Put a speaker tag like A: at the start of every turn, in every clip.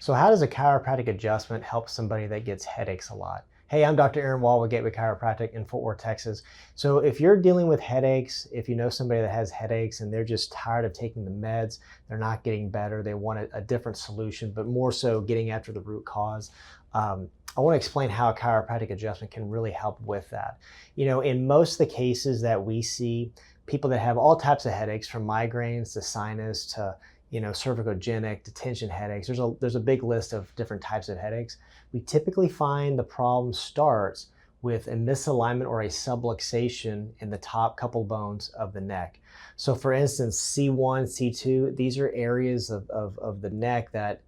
A: So how does a chiropractic adjustment help somebody that gets headaches a lot? Hey, I'm Dr. Aaron Wall with Gateway Chiropractic in Fort Worth, Texas. So if you're dealing with headaches, if you know somebody that has headaches and they're just tired of taking the meds, they're not getting better, they want a different solution, but more so getting after the root cause, I want to explain how a chiropractic adjustment can really help with that. You know, in most of the cases that we see, people that have all types of headaches, from migraines to sinus to cervicogenic to tension headaches. There's a big list of different types of headaches. We typically find the problem starts with a misalignment or a subluxation in the top couple bones of the neck. So for instance, C1, C2, these are areas of the neck that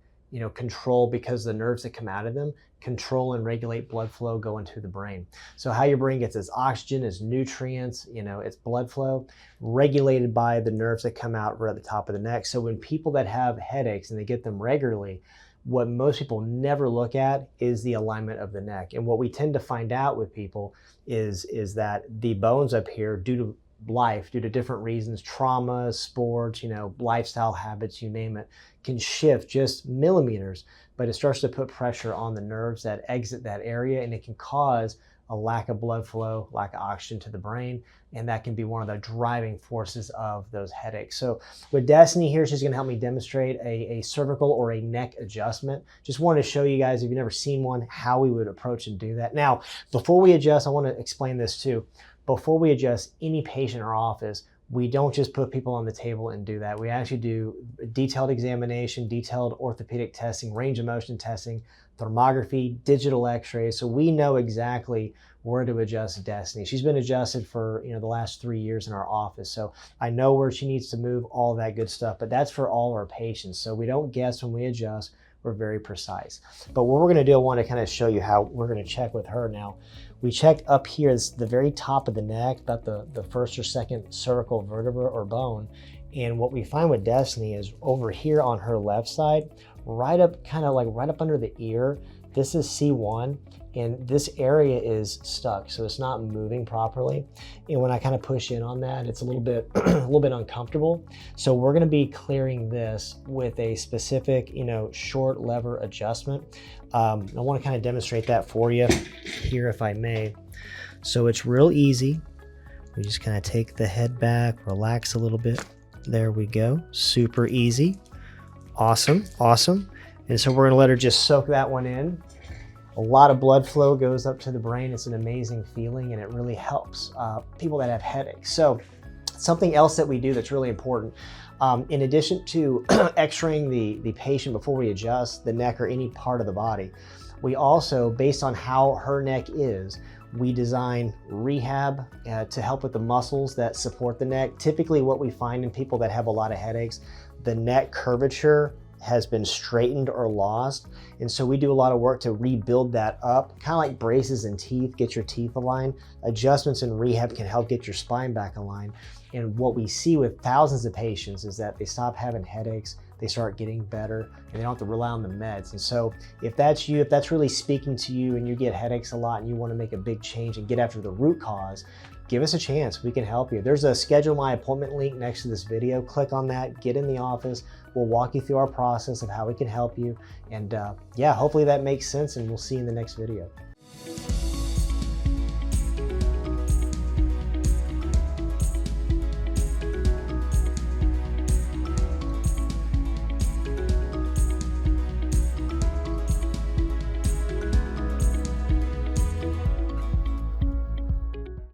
A: control, because the nerves that come out of them control and regulate blood flow going to the brain. So how your brain gets its oxygen, its nutrients, its blood flow, regulated by the nerves that come out right at the top of the neck. So when people that have headaches and they get them regularly, what most people never look at is the alignment of the neck. And what we tend to find out with people is that the bones up here, due to life, due to different reasons, trauma, sports, lifestyle habits, you name it, can shift just millimeters, but it starts to put pressure on the nerves that exit that area, and it can cause a lack of blood flow, lack of oxygen to the brain, and that can be one of the driving forces of those headaches. So with Destiny here, she's gonna help me demonstrate a cervical or a neck adjustment. Just wanted to show you guys, if you've never seen one, how we would approach and do that. Now, before we adjust, I wanna explain this too. Before we adjust any patient in our office, we don't just put people on the table and do that. We actually do detailed examination, detailed orthopedic testing, range of motion testing, thermography, digital x-rays. So we know exactly where to adjust Destiny. She's been adjusted for the last 3 years in our office. So I know where she needs to move, all that good stuff, but that's for all our patients. So we don't guess when we adjust. We're very precise. But what we're gonna do, I wanna kind of show you how we're gonna check with her now. We check up here, it's the very top of the neck, about the first or second cervical vertebra or bone. And what we find with Destiny is over here on her left side, right up under the ear, this is C1, and this area is stuck, so it's not moving properly. And when I kind of push in on that, it's a little bit uncomfortable. So we're gonna be clearing this with a specific, short lever adjustment. I wanna kind of demonstrate that for you here, if I may. So it's real easy. We just kind of take the head back, relax a little bit. There we go, super easy. Awesome, awesome. And so we're gonna let her just soak that one in. A lot of blood flow goes up to the brain. It's an amazing feeling, and it really helps people that have headaches. So something else that we do that's really important, in addition to x-raying the patient before we adjust the neck or any part of the body, we also, based on how her neck is, we design rehab to help with the muscles that support the neck. Typically what we find in people that have a lot of headaches, the neck curvature has been straightened or lost. And so we do a lot of work to rebuild that up, kind of like braces and teeth, get your teeth aligned. Adjustments in rehab can help get your spine back aligned. And what we see with thousands of patients is that they stop having headaches, they start getting better, and they don't have to rely on the meds. And so if that's you, if that's really speaking to you and you get headaches a lot and you want to make a big change and get after the root cause, give us a chance. We can help you. There's a schedule my appointment link next to this video. Click on that, get in the office. We'll walk you through our process of how we can help you. And yeah, hopefully that makes sense, and we'll see you in the next video.